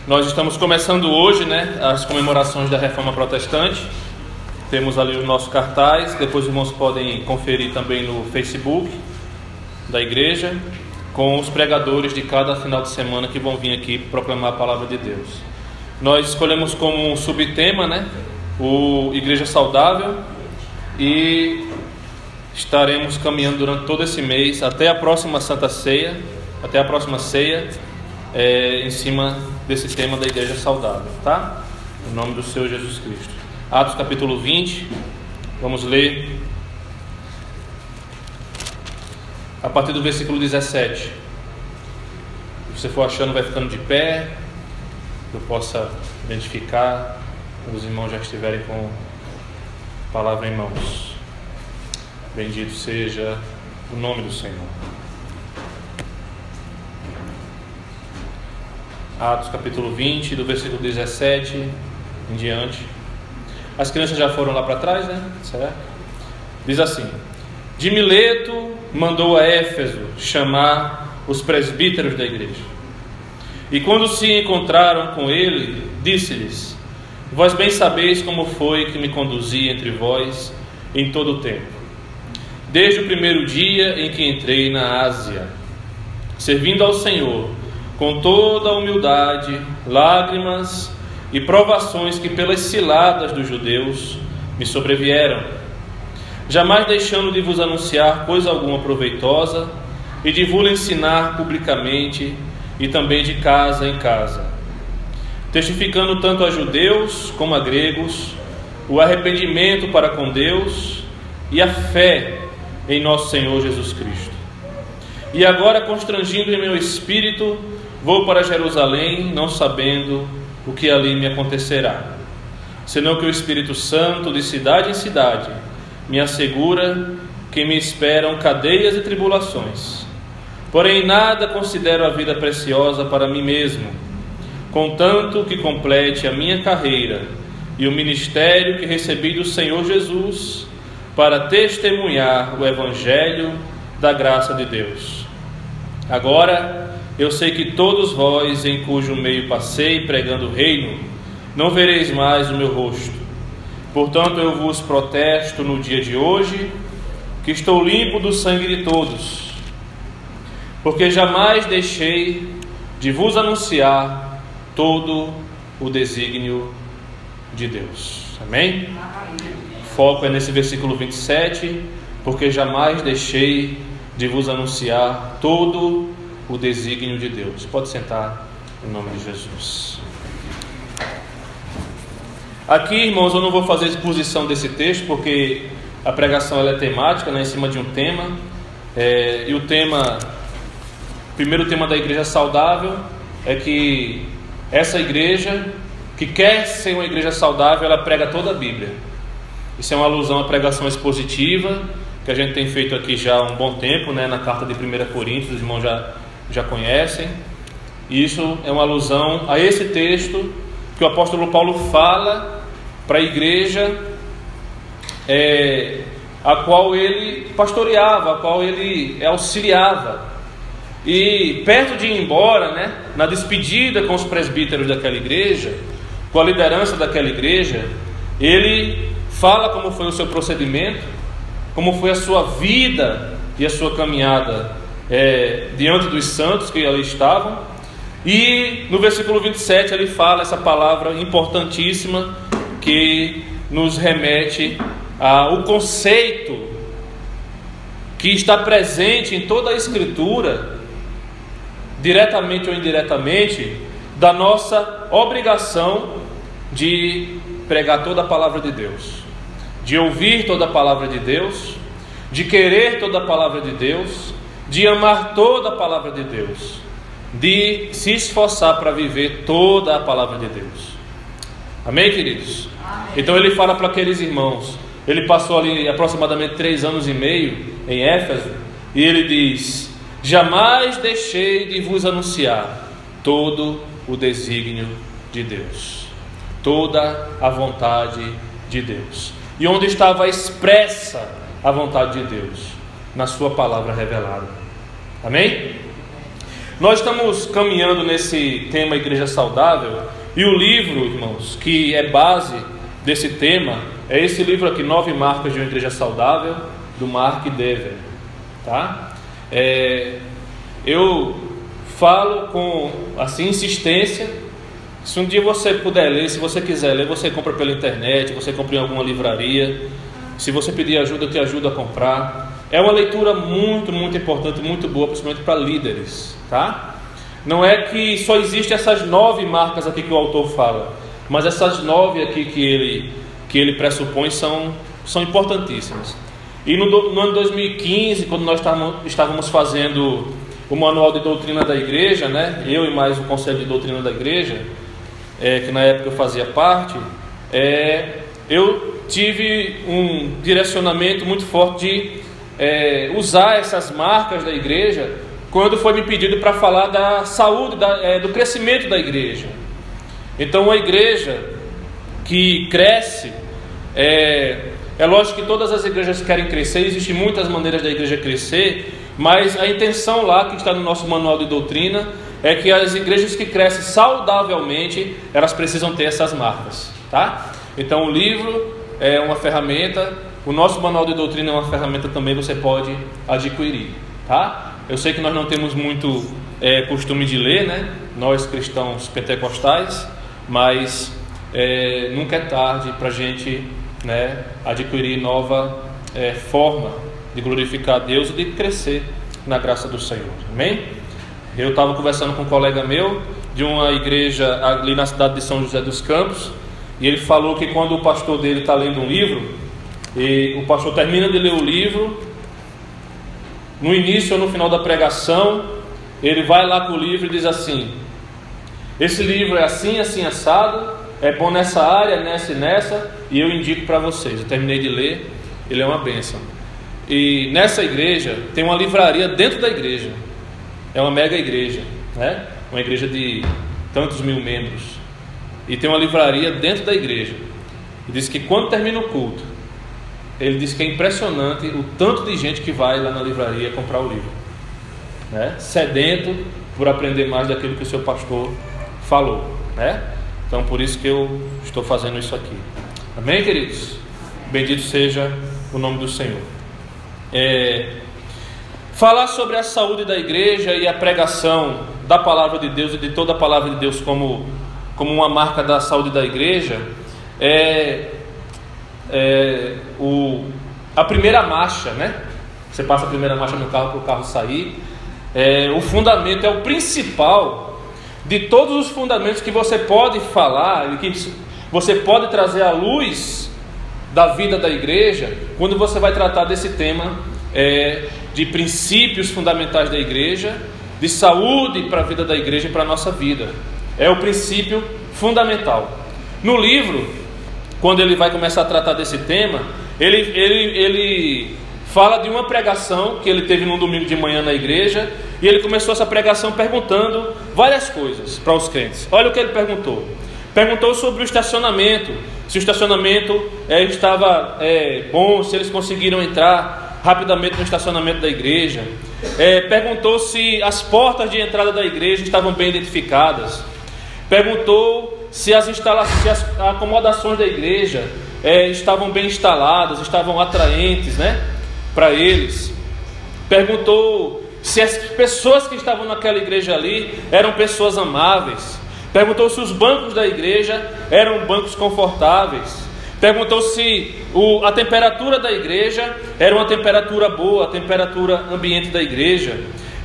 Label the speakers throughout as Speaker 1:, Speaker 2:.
Speaker 1: Nós estamos começando hoje, as comemorações da Reforma Protestante. Temos ali o nosso cartaz, depois os irmãos podem conferir também no Facebook da igreja, com os pregadores de cada final de semana que vão vir aqui proclamar a palavra de Deus. Nós escolhemos como um subtema, o Igreja Saudável, e estaremos caminhando durante todo esse mês até a próxima Santa Ceia, em cima desse tema da Igreja Saudável, tá? Em nome do Senhor Jesus Cristo. Atos capítulo 20, vamos ler a partir do versículo 17. Se você for achando, vai ficando de pé, que eu possa identificar quando os irmãos já estiverem com a palavra em mãos. Bendito seja o nome do Senhor. Atos capítulo 20, do versículo 17 em diante. As crianças já foram lá para trás, certo? Diz assim: de Mileto mandou a Éfeso chamar os presbíteros da igreja. E quando se encontraram com ele, disse-lhes: vós bem sabeis como foi que me conduzi entre vós em todo o tempo, desde o primeiro dia em que entrei na Ásia, servindo ao Senhor com toda a humildade, lágrimas e provações que pelas ciladas dos judeus me sobrevieram, jamais deixando de vos anunciar coisa alguma proveitosa e de vos ensinar publicamente e também de casa em casa, testificando tanto a judeus como a gregos o arrependimento para com Deus e a fé em nosso Senhor Jesus Cristo. E agora, constrangindo em meu espírito, vou para Jerusalém, não sabendo o que ali me acontecerá, senão que o Espírito Santo, de cidade em cidade, me assegura que me esperam cadeias e tribulações. Porém, nada considero a vida preciosa para mim mesmo, contanto que complete a minha carreira e o ministério que recebi do Senhor Jesus, para testemunhar o Evangelho da graça de Deus. Agora, eu sei que todos vós, em cujo meio passei pregando o reino, não vereis mais o meu rosto. Portanto, eu vos protesto no dia de hoje, que estou limpo do sangue de todos, porque jamais deixei de vos anunciar todo o desígnio de Deus. Amém? O foco é nesse versículo 27, porque jamais deixei de vos anunciar todo o desígnio de Deus. Pode sentar, em nome de Jesus. Aqui, irmãos, eu não vou fazer exposição desse texto, porque a pregação ela é temática, em cima de um tema. E o primeiro tema da igreja saudável é que essa igreja, que quer ser uma igreja saudável, ela prega toda a Bíblia. Isso é uma alusão à pregação expositiva, que a gente tem feito aqui já há um bom tempo, na carta de 1 Coríntios, os irmãos já conhecem. Isso é uma alusão a esse texto que o apóstolo Paulo fala para a igreja a qual ele pastoreava, a qual ele auxiliava. E perto de ir embora, na despedida com os presbíteros daquela igreja, com a liderança daquela igreja, ele fala como foi o seu procedimento, como foi a sua vida e a sua caminhada diante dos santos que ali estavam. E no versículo 27 ele fala essa palavra importantíssima que nos remete ao conceito que está presente em toda a Escritura, diretamente ou indiretamente, da nossa obrigação de pregar toda a palavra de Deus, de ouvir toda a palavra de Deus, de querer toda a palavra de Deus, de amar toda a palavra de Deus, de se esforçar para viver toda a palavra de Deus. Amém, queridos? Amém. Então ele fala para aqueles irmãos, ele passou ali aproximadamente 3 anos e meio em Éfeso, e ele diz: jamais deixei de vos anunciar todo o desígnio de Deus, toda a vontade de Deus. E onde estava expressa a vontade de Deus? Na sua palavra revelada. Amém? Nós estamos caminhando nesse tema Igreja Saudável, e o livro, irmãos, que é base desse tema, é esse livro aqui, 9 Marcas de uma Igreja Saudável, do Mark Dever, tá? Eu falo com assim insistência. Se um dia você puder ler, se você quiser ler, você compra pela internet, você compra em alguma livraria. Se você pedir ajuda, eu te ajudo a comprar. É uma leitura muito, muito importante, muito boa, principalmente para líderes, tá? Não é que só existem essas 9 marcas aqui que o autor fala, mas essas 9 aqui que ele pressupõe são importantíssimas. E no ano 2015, quando nós estávamos fazendo o Manual de Doutrina da Igreja, né? Eu e mais o Conselho de Doutrina da Igreja, que na época eu fazia parte, eu tive um direcionamento muito forte de usar essas marcas da igreja quando foi me pedido para falar da saúde, do crescimento da igreja. Então, uma igreja que cresce, é lógico que todas as igrejas querem crescer, existem muitas maneiras da igreja crescer, mas a intenção lá que está no nosso manual de doutrina é que as igrejas que crescem saudavelmente, elas precisam ter essas marcas, tá? Então o livro é uma ferramenta, o nosso manual de doutrina é uma ferramenta também, você pode adquirir, tá? Eu sei que nós não temos muito costume de ler, né? Nós cristãos pentecostais, mas nunca é tarde para a gente, né, adquirir nova forma de glorificar a Deus e de crescer na graça do Senhor, amém? Eu estava conversando com um colega meu de uma igreja ali na cidade de São José dos Campos, e ele falou que quando o pastor dele está lendo um livro, e o pastor termina de ler o livro, no início ou no final da pregação, ele vai lá com o livro e diz assim: esse livro é assim, assim, assado, é bom nessa área, nessa e nessa, e eu indico para vocês. Eu terminei de ler, ele é uma bênção. E nessa igreja tem uma livraria dentro da igreja, é uma mega igreja, né? Uma igreja de tantos mil membros, e tem uma livraria dentro da igreja. E diz que quando termina o culto, ele diz que é impressionante o tanto de gente que vai lá na livraria comprar o livro, né? Sedento por aprender mais daquilo que o seu pastor falou, né? Então por isso que eu estou fazendo isso aqui, amém, queridos? Bendito seja o nome do Senhor. Falar sobre a saúde da igreja e a pregação da palavra de Deus e de toda a palavra de Deus como uma marca da saúde da igreja a primeira marcha, né? Você passa a primeira marcha no carro para o carro sair. O fundamento é o principal de todos os fundamentos que você pode falar e que você pode trazer à luz da vida da igreja quando você vai tratar desse tema de princípios fundamentais da igreja, de saúde para a vida da igreja e para a nossa vida. É o princípio fundamental. No livro, quando ele vai começar a tratar desse tema, ele fala de uma pregação que ele teve num domingo de manhã na igreja, e ele começou essa pregação perguntando várias coisas para os crentes. Olha o que ele perguntou. Perguntou sobre o estacionamento, se o estacionamento estava bom, se eles conseguiram entrar rapidamente no estacionamento da igreja. Perguntou se as portas de entrada da igreja estavam bem identificadas. Perguntou se as acomodações da igreja estavam bem instaladas, estavam atraentes, né, para eles. Perguntou se as pessoas que estavam naquela igreja ali eram pessoas amáveis. Perguntou se os bancos da igreja eram bancos confortáveis. Perguntou se a temperatura da igreja era uma temperatura boa, a temperatura ambiente da igreja.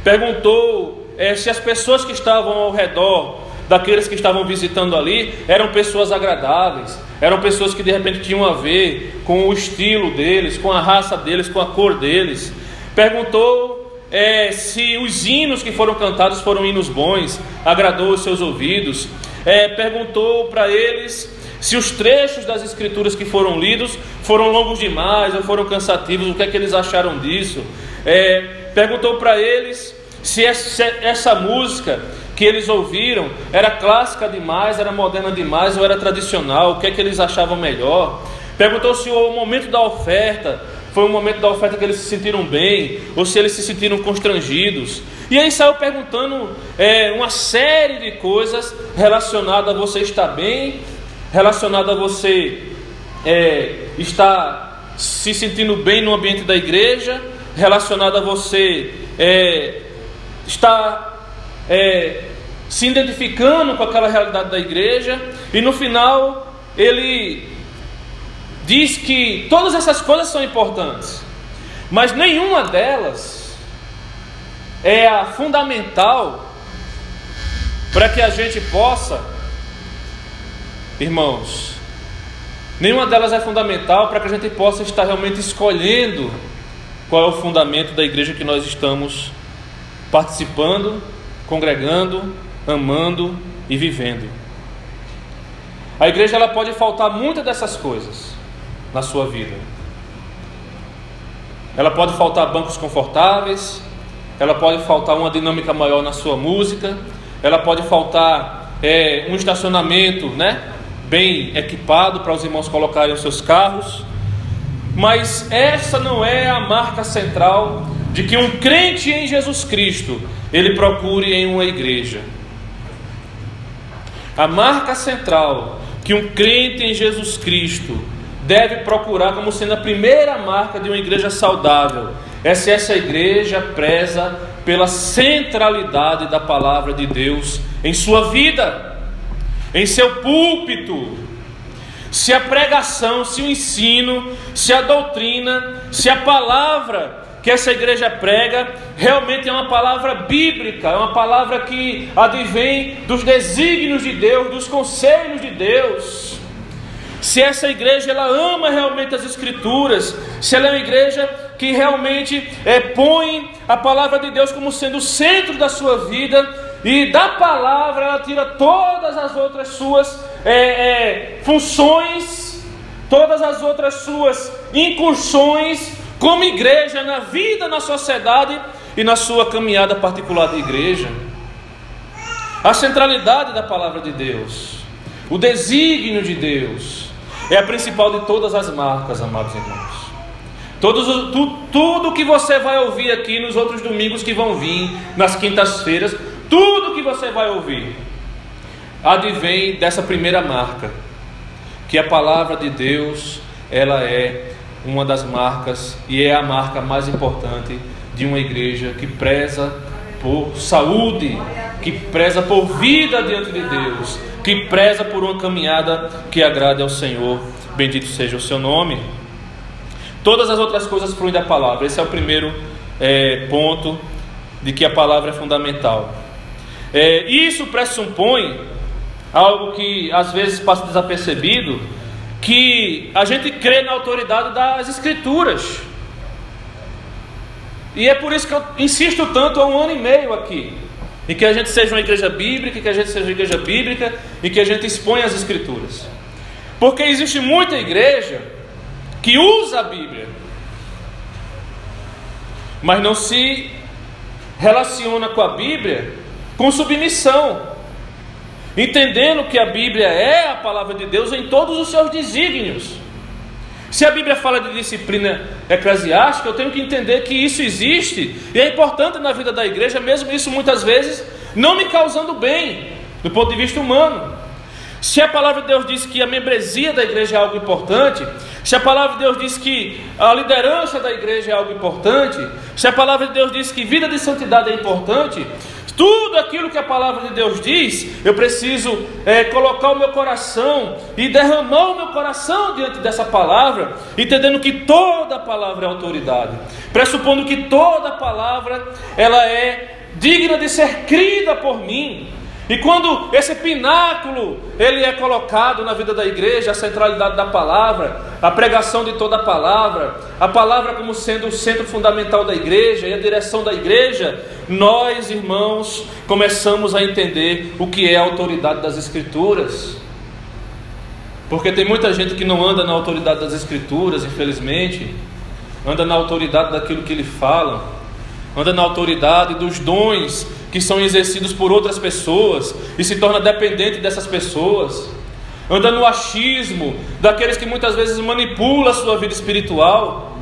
Speaker 1: Perguntou se as pessoas que estavam ao redor daqueles que estavam visitando ali eram pessoas agradáveis, eram pessoas que de repente tinham a ver com o estilo deles, com a raça deles, com a cor deles. Perguntou se os hinos que foram cantados foram hinos bons, agradou os seus ouvidos. Perguntou para eles se os trechos das escrituras que foram lidos foram longos demais ou foram cansativos, o que é que eles acharam disso. Perguntou para eles se essa música que eles ouviram era clássica demais, era moderna demais ou era tradicional, o que é que eles achavam melhor. Perguntou se o momento da oferta foi um momento da oferta que eles se sentiram bem, ou se eles se sentiram constrangidos. E aí saiu perguntando uma série de coisas relacionadas a você estar bem, relacionada a você estar se sentindo bem no ambiente da igreja, relacionada a você estar se identificando com aquela realidade da igreja. E no final ele diz que todas essas coisas são importantes, mas nenhuma delas é a fundamental para que a gente possa, irmãos, nenhuma delas é fundamental para que a gente possa estar realmente escolhendo qual é o fundamento da igreja que nós estamos participando, congregando, amando e vivendo. A igreja, ela pode faltar muitas dessas coisas na sua vida. Ela pode faltar bancos confortáveis, ela pode faltar uma dinâmica maior na sua música, ela pode faltar um estacionamento, bem equipado para os irmãos colocarem os seus carros. Mas essa não é a marca central de que um crente em Jesus Cristo ele procure em uma igreja. A marca central que um crente em Jesus Cristo deve procurar como sendo a primeira marca de uma igreja saudável é se essa igreja preza pela centralidade da palavra de Deus em sua vida, em seu púlpito. Se a pregação, se o ensino, se a doutrina, se a palavra que essa igreja prega realmente é uma palavra bíblica, é uma palavra que advém dos desígnios de Deus, dos conselhos de Deus. Se essa igreja ela ama realmente as Escrituras, se ela é uma igreja que realmente põe a palavra de Deus como sendo o centro da sua vida, e da palavra ela tira todas as outras suas funções, todas as outras suas incursões como igreja na vida, na sociedade e na sua caminhada particular de igreja. A centralidade da palavra de Deus, o desígnio de Deus, é a principal de todas as marcas, amados irmãos. Tudo que você vai ouvir aqui nos outros domingos que vão vir, nas quintas-feiras, tudo que você vai ouvir advém dessa primeira marca, que a palavra de Deus, ela é uma das marcas, e é a marca mais importante de uma igreja que preza por saúde, que preza por vida diante de Deus, que preza por uma caminhada que agrade ao Senhor. Bendito seja o seu nome. Todas as outras coisas fluem da palavra. Esse é o primeiro ponto de que a palavra é fundamental. Isso pressupõe algo que às vezes passa desapercebido, que a gente crê na autoridade das Escrituras. E é por isso que eu insisto tanto há 1 ano e meio aqui, em que a gente seja uma igreja bíblica, e que a gente exponha as Escrituras. Porque existe muita igreja que usa a Bíblia, mas não se relaciona com a Bíblia com submissão, entendendo que a Bíblia é a palavra de Deus em todos os seus desígnios. Se a Bíblia fala de disciplina eclesiástica, eu tenho que entender que isso existe e é importante na vida da igreja, mesmo isso muitas vezes não me causando bem do ponto de vista humano. Se a palavra de Deus diz que a membresia da igreja é algo importante, se a palavra de Deus diz que a liderança da igreja é algo importante, se a palavra de Deus diz que vida de santidade é importante, tudo aquilo que a palavra de Deus diz, eu preciso colocar o meu coração e derramar o meu coração diante dessa palavra, entendendo que toda palavra é autoridade, pressupondo que toda palavra ela é digna de ser crida por mim. E quando esse pináculo ele é colocado na vida da igreja, a centralidade da palavra, a pregação de toda a palavra como sendo o centro fundamental da igreja e a direção da igreja, nós, irmãos, começamos a entender o que é a autoridade das Escrituras. Porque tem muita gente que não anda na autoridade das Escrituras, infelizmente, anda na autoridade daquilo que lhe falam, anda na autoridade dos dons que são exercidos por outras pessoas e se torna dependente dessas pessoas, anda no achismo daqueles que muitas vezes manipulam a sua vida espiritual.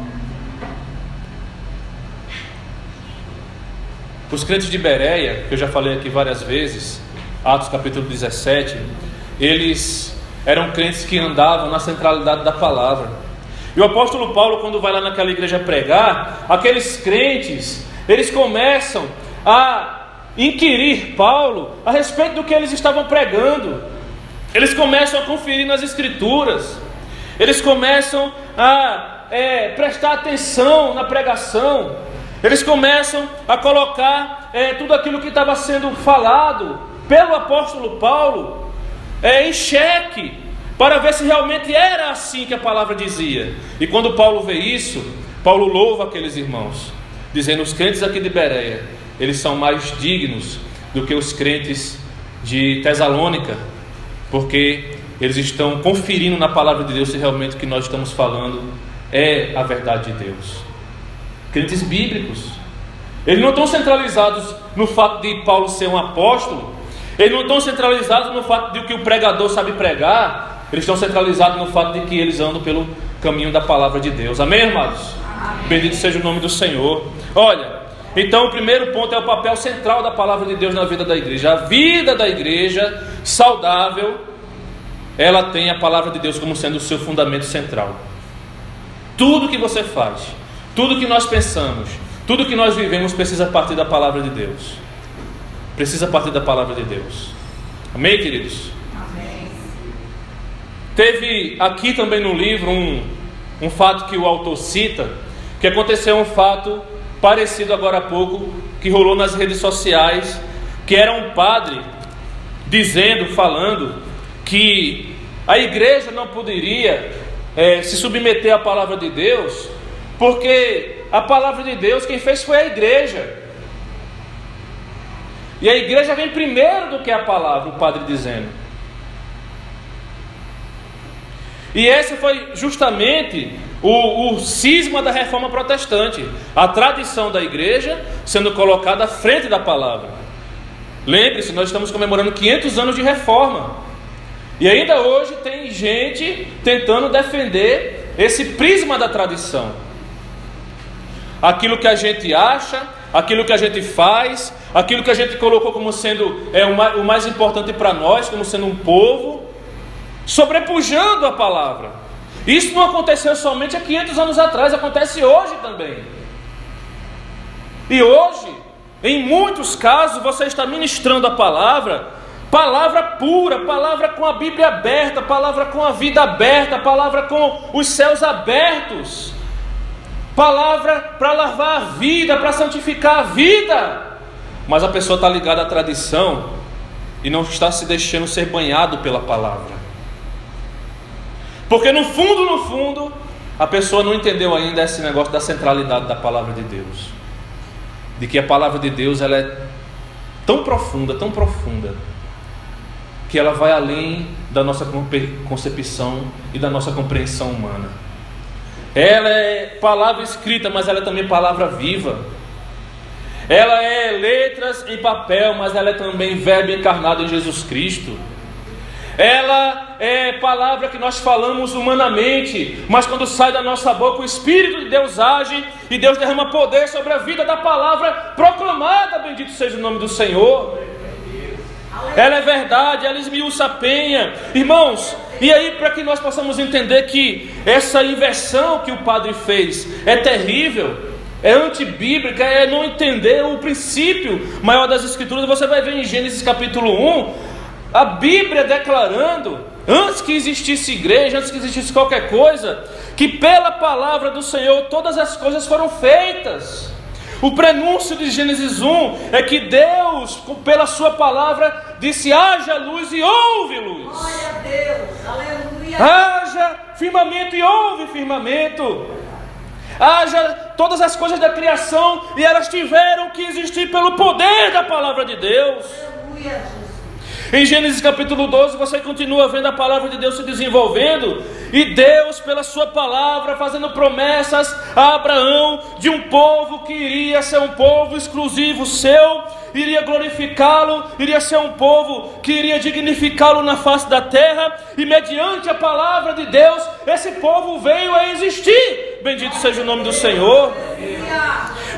Speaker 1: os crentes de Bereia, que eu já falei aqui várias vezes, Atos capítulo 17, eles eram crentes que andavam na centralidade da palavra. E o apóstolo Paulo, quando vai lá naquela igreja pregar, aqueles crentes, eles começam a inquirir Paulo a respeito do que eles estavam pregando. Eles começam a conferir nas escrituras, eles começam a prestar atenção na pregação, eles começam a colocar tudo aquilo que estava sendo falado pelo apóstolo Paulo em xeque, para ver se realmente era assim que a palavra dizia. E quando Paulo vê isso, Paulo louva aqueles irmãos, dizendo: os crentes aqui de Bereia, eles são mais dignos do que os crentes de Tesalônica, porque eles estão conferindo na palavra de Deus se realmente o que nós estamos falando é a verdade de Deus. Crentes bíblicos, eles não estão centralizados no fato de Paulo ser um apóstolo, eles não estão centralizados no fato de que o pregador sabe pregar, eles estão centralizados no fato de que eles andam pelo caminho da palavra de Deus. Amém, irmãos? Amém. Bendito seja o nome do Senhor. Olha, então o primeiro ponto é o papel central da palavra de Deus na vida da igreja. A vida da igreja saudável, ela tem a palavra de Deus como sendo o seu fundamento central. Tudo que você faz, tudo que nós pensamos, tudo que nós vivemos precisa partir da palavra de Deus. Precisa partir da palavra de Deus. Amém, queridos? Amém. Teve aqui também no livro um fato que o autor cita, que aconteceu um fato parecido agora há pouco, que rolou nas redes sociais, que era um padre falando que a igreja não poderia se submeter à palavra de Deus, porque a palavra de Deus quem fez foi a igreja, e a igreja vem primeiro do que a palavra, o padre dizendo. E esse foi justamente o cisma da reforma protestante, a tradição da igreja sendo colocada à frente da palavra. Lembre-se, nós estamos comemorando 500 anos de reforma, e ainda hoje tem gente tentando defender esse prisma da tradição. Aquilo que a gente acha, aquilo que a gente faz, aquilo que a gente colocou como sendo o mais importante para nós, como sendo um povo, sobrepujando a palavra. Isso não aconteceu somente há 500 anos atrás, acontece hoje também. E hoje, em muitos casos, você está ministrando a palavra pura, palavra com a Bíblia aberta, palavra com a vida aberta, palavra com os céus abertos, palavra para lavar a vida, para santificar a vida. Mas a pessoa está ligada à tradição e não está se deixando ser banhado pela palavra, porque no fundo, a pessoa não entendeu ainda esse negócio da centralidade da palavra de Deus, de que a palavra de Deus ela é tão profunda, que ela vai além da nossa concepção e da nossa compreensão humana. Ela é palavra escrita, mas ela é também palavra viva. Ela é letras em papel, mas ela é também verbo encarnado em Jesus Cristo. Ela é palavra que nós falamos humanamente, mas quando sai da nossa boca, o Espírito de Deus age e Deus derrama poder sobre a vida da palavra proclamada. Bendito seja o nome do Senhor. Ela é verdade, ela esmiuça a penha. Irmãos, e aí para que nós possamos entender que essa inversão que o padre fez é terrível, é antibíblica, é não entender o princípio maior das Escrituras. Você vai ver em Gênesis capítulo 1, a Bíblia declarando, antes que existisse igreja, antes que existisse qualquer coisa, que pela palavra do Senhor todas as coisas foram feitas. O prenúncio de Gênesis 1 é que Deus, pela sua palavra, disse: haja luz e houve luz. Glória a Deus, aleluia. Haja firmamento e houve firmamento. Haja todas as coisas da criação e elas tiveram que existir pelo poder da palavra de Deus. Aleluia, Jesus. Em Gênesis capítulo 12 você continua vendo a palavra de Deus se desenvolvendo, e Deus pela sua palavra fazendo promessas a Abraão de um povo que iria ser um povo exclusivo seu, iria glorificá-lo, iria ser um povo que iria dignificá-lo na face da terra, e mediante a palavra de Deus esse povo veio a existir. Bendito seja o nome do Senhor.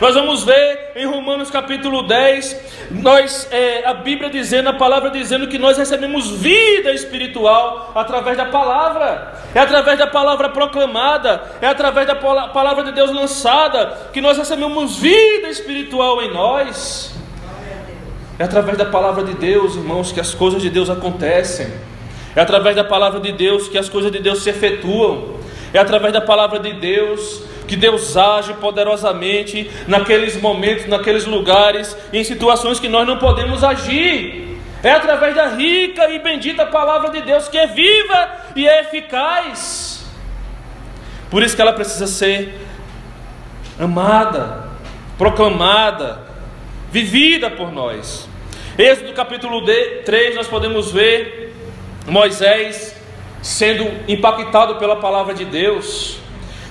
Speaker 1: Nós vamos ver em Romanos capítulo 10, a Bíblia dizendo, a palavra dizendo que nós recebemos vida espiritual através da palavra. É através da palavra proclamada, é através da palavra de Deus lançada que nós recebemos vida espiritual em nós. É através da palavra de Deus, irmãos, que as coisas de Deus acontecem. É através da palavra de Deus que as coisas de Deus se efetuam. É através da palavra de Deus que Deus age poderosamente naqueles momentos, naqueles lugares, em situações que nós não podemos agir. É através da rica e bendita palavra de Deus, que é viva e é eficaz. Por isso que ela precisa ser amada, proclamada, vivida por nós. Êxodo capítulo 3, nós podemos ver Moisés sendo impactado pela palavra de Deus,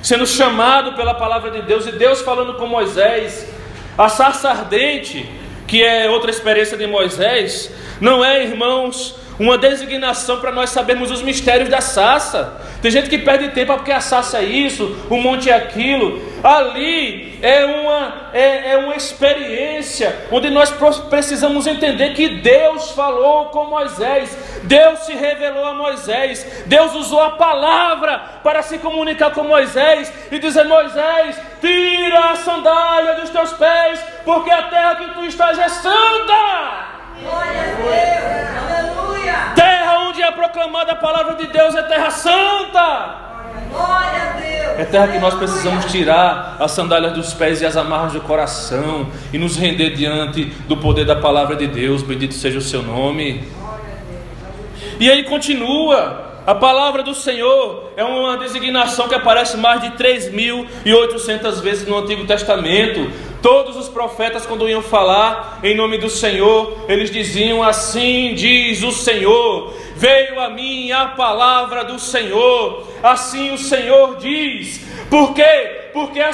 Speaker 1: sendo chamado pela palavra de Deus, e Deus falando com Moisés. A sarça ardente, que é outra experiência de Moisés, não é, irmãos, uma designação para nós sabermos os mistérios da sarça. Tem gente que perde tempo porque a sarça é isso, o monte é aquilo. Ali é uma experiência onde nós precisamos entender que Deus falou com Moisés, Deus se revelou a Moisés, Deus usou a palavra para se comunicar com Moisés e dizer: Moisés, tira a sandália dos teus pés, porque a terra que tu estás é santa.
Speaker 2: Glória a Deus, aleluia.
Speaker 1: Terra onde é proclamada a palavra de Deus é terra santa.
Speaker 2: Glória a Deus.
Speaker 1: É terra que nós precisamos tirar as sandálias dos pés e as amarras do coração e nos render diante do poder da palavra de Deus. Bendito seja o seu nome. E aí continua. A palavra do Senhor é uma designação que aparece mais de 3.800 vezes no Antigo Testamento. Todos os profetas, quando iam falar em nome do Senhor, eles diziam: assim diz o Senhor, veio a mim a palavra do Senhor, assim o Senhor diz. Por quê? Porque a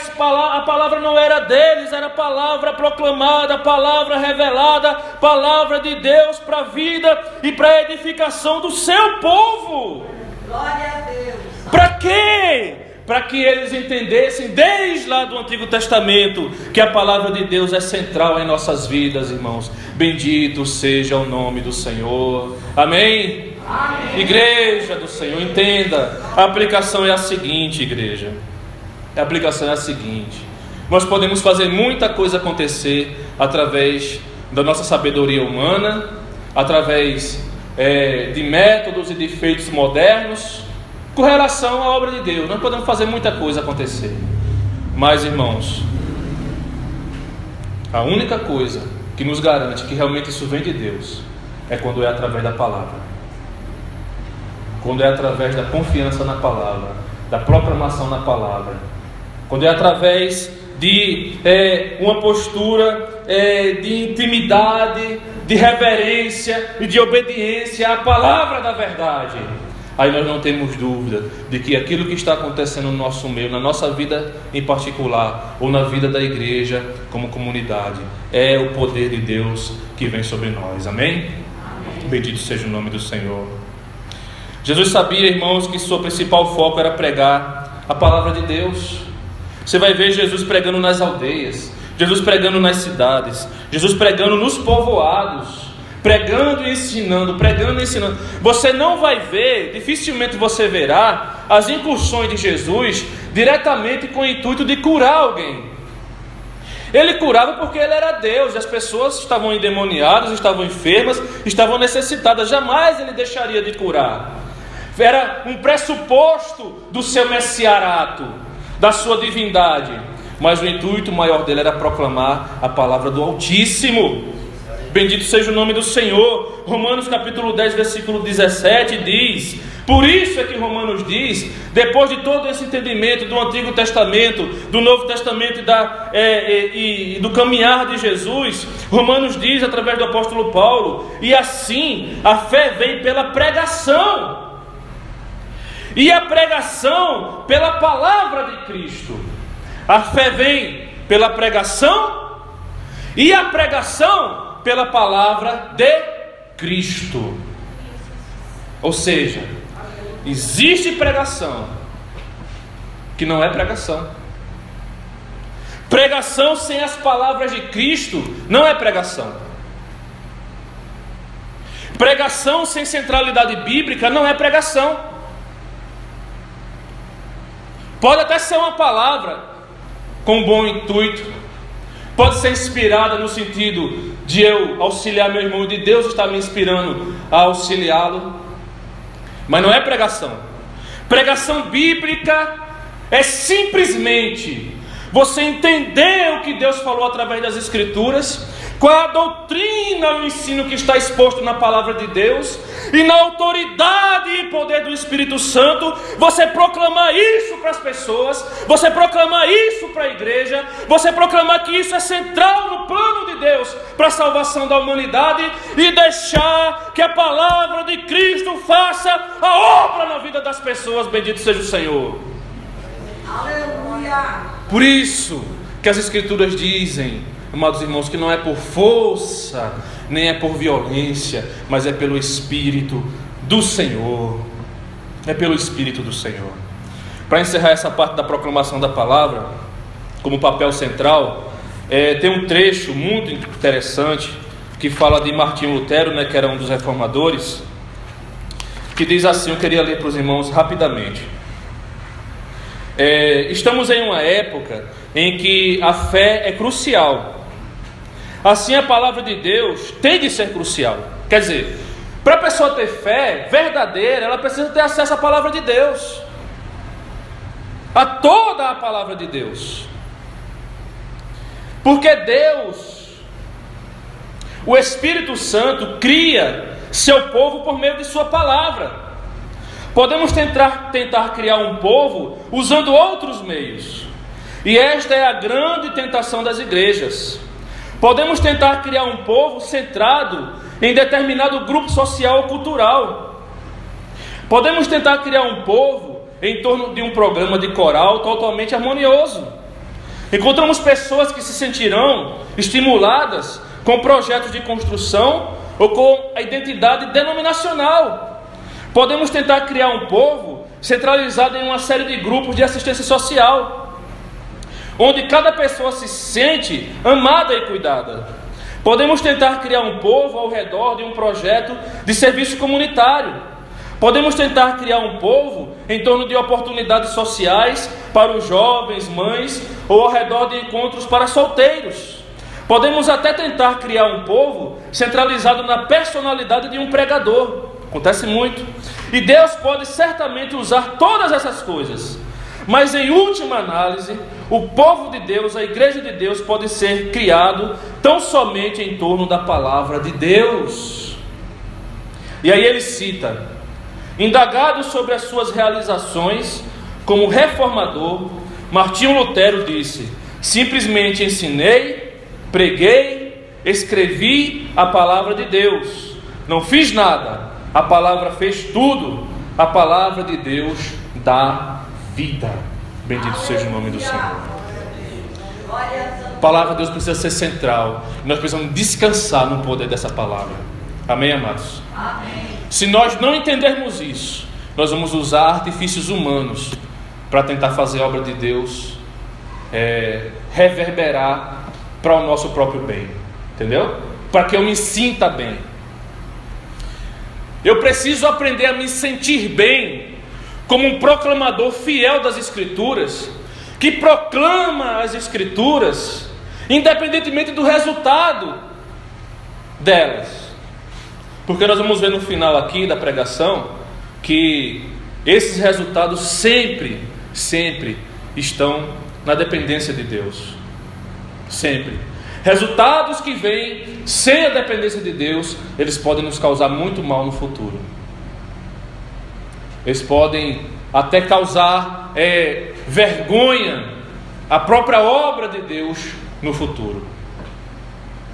Speaker 1: palavra não era deles, era palavra proclamada, palavra revelada, palavra de Deus para a vida e para a edificação do seu povo.
Speaker 2: Glória a Deus.
Speaker 1: Para quê? Para que eles entendessem desde lá do Antigo Testamento que a palavra de Deus é central em nossas vidas, irmãos. Bendito seja o nome do Senhor. Amém?
Speaker 2: Amém.
Speaker 1: Igreja do Senhor, entenda. A aplicação é a seguinte, igreja. A aplicação é a seguinte: nós podemos fazer muita coisa acontecer através da nossa sabedoria humana, através de métodos e de feitos modernos, com relação à obra de Deus. Nós podemos fazer muita coisa acontecer. Mas, irmãos, a única coisa que nos garante que realmente isso vem de Deus é quando é através da palavra, quando é através da confiança na palavra, da proclamação na palavra, quando é através de uma postura de intimidade, de reverência e de obediência à palavra da verdade. Aí nós não temos dúvida de que aquilo que está acontecendo no nosso meio, na nossa vida em particular, ou na vida da igreja como comunidade, é o poder de Deus que vem sobre nós. Amém? Bendito seja o nome do Senhor. Jesus sabia, irmãos, que seu principal foco era pregar a palavra de Deus. Você vai ver Jesus pregando nas aldeias, Jesus pregando nas cidades, Jesus pregando nos povoados, pregando e ensinando, pregando e ensinando. Você não vai ver, dificilmente você verá as incursões de Jesus diretamente com o intuito de curar alguém. Ele curava porque ele era Deus, e as pessoas estavam endemoniadas, estavam enfermas, estavam necessitadas. Jamais ele deixaria de curar. Era um pressuposto do seu messiarato, da sua divindade. Mas o intuito maior dele era proclamar a palavra do Altíssimo. Bendito seja o nome do Senhor. Romanos capítulo 10, versículo 17 diz: por isso é que Romanos diz, depois de todo esse entendimento do Antigo Testamento, do Novo Testamento e do caminhar de Jesus, Romanos diz através do apóstolo Paulo: e assim a fé vem pela pregação, e a pregação pela palavra de Cristo. A fé vem pela pregação, e a pregação pela palavra de Cristo. Ou seja, existe pregação que não é pregação. Pregação sem as palavras de Cristo não é pregação. Pregação sem centralidade bíblica não é pregação. Pode até ser uma palavra com bom intuito, pode ser inspirada no sentido de eu auxiliar meu irmão, de Deus estar me inspirando a auxiliá-lo, mas não é pregação. Pregação bíblica é simplesmente você entender o que Deus falou através das Escrituras, qual é a doutrina, o ensino que está exposto na palavra de Deus, e na autoridade e poder do Espírito Santo, você proclamar isso para as pessoas, você proclamar isso para a igreja, você proclamar que isso é central no plano de Deus para a salvação da humanidade, e deixar que a palavra de Cristo faça a obra na vida das pessoas. Bendito seja o Senhor.
Speaker 2: Aleluia.
Speaker 1: Por isso que as Escrituras dizem, amados irmãos, que não é por força, nem é por violência, mas é pelo Espírito do Senhor. É pelo Espírito do Senhor. Para encerrar essa parte da proclamação da palavra, como papel central, tem um trecho muito interessante que fala de Martinho Lutero, que era um dos reformadores, que diz assim, eu queria ler para os irmãos rapidamente. Estamos em uma época em que a fé é crucial. Assim, a palavra de Deus tem de ser crucial. Quer dizer, para a pessoa ter fé verdadeira, ela precisa ter acesso à palavra de Deus, a toda a palavra de Deus. Porque Deus, o Espírito Santo, cria seu povo por meio de sua palavra. Podemos tentar criar um povo usando outros meios, e esta é a grande tentação das igrejas. Podemos tentar criar um povo centrado em determinado grupo social ou cultural. Podemos tentar criar um povo em torno de um programa de coral totalmente harmonioso. Encontramos pessoas que se sentirão estimuladas com projetos de construção ou com a identidade denominacional. Podemos tentar criar um povo centralizado em uma série de grupos de assistência social, onde cada pessoa se sente amada e cuidada. Podemos tentar criar um povo ao redor de um projeto de serviço comunitário. Podemos tentar criar um povo em torno de oportunidades sociais para os jovens, mães, ou ao redor de encontros para solteiros. Podemos até tentar criar um povo centralizado na personalidade de um pregador. Acontece muito. E Deus pode certamente usar todas essas coisas, mas em última análise, o povo de Deus, a igreja de Deus, pode ser criado tão somente em torno da palavra de Deus. E aí ele cita: indagado sobre as suas realizações como reformador, Martinho Lutero disse: simplesmente ensinei, preguei, escrevi a palavra de Deus, não fiz nada. A palavra fez tudo. A palavra de Deus dá vida. Bendito seja o nome do Senhor. A palavra de Deus precisa ser central. Nós precisamos descansar no poder dessa palavra. Amém, amados?
Speaker 2: Amém.
Speaker 1: Se nós não entendermos isso, nós vamos usar artifícios humanos para tentar fazer a obra de Deus reverberar para o nosso próprio bem. Entendeu? Para que eu me sinta bem. Eu preciso aprender a me sentir bem como um proclamador fiel das Escrituras, que proclama as Escrituras independentemente do resultado delas. Porque nós vamos ver no final aqui da pregação que esses resultados sempre estão na dependência de Deus. Sempre. Resultados que vêm sem a dependência de Deus, eles podem nos causar muito mal no futuro. Eles podem até causar vergonha à própria obra de Deus no futuro.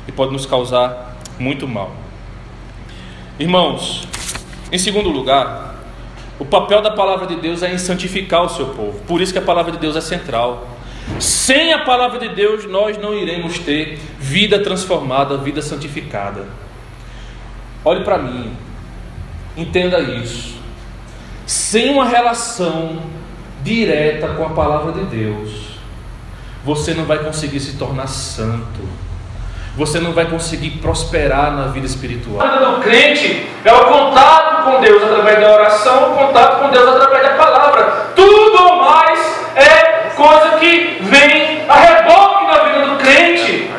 Speaker 1: E pode nos causar muito mal. Irmãos, em segundo lugar, o papel da palavra de Deus é em santificar o seu povo. Por isso que a palavra de Deus é central. Sem a palavra de Deus nós não iremos ter vida transformada, vida santificada. Olhe para mim, entenda isso. Sem uma relação direta com a palavra de Deus, você não vai conseguir se tornar santo. Você não vai conseguir prosperar na vida espiritual. A vida do crente é o contato com Deus através da oração, o contato com Deus através da palavra. Tudo mais é coisa que vem a reboque na vida do crente.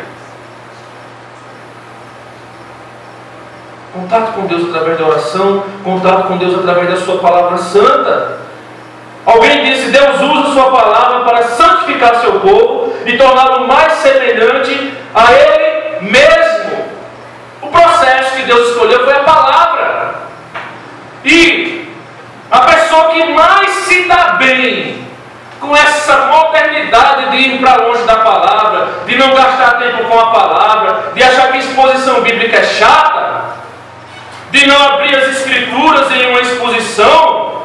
Speaker 1: Contato com Deus através da oração, contato com Deus através da sua palavra santa. Alguém disse: Deus usa sua palavra para santificar seu povo e torná-lo mais semelhante a Ele mesmo. O processo que Deus escolheu foi a palavra. E a pessoa que mais se dá bem com essa modernidade de ir para longe da palavra, de não gastar tempo com a palavra, de achar que exposição bíblica é chata, de não abrir as escrituras em uma exposição,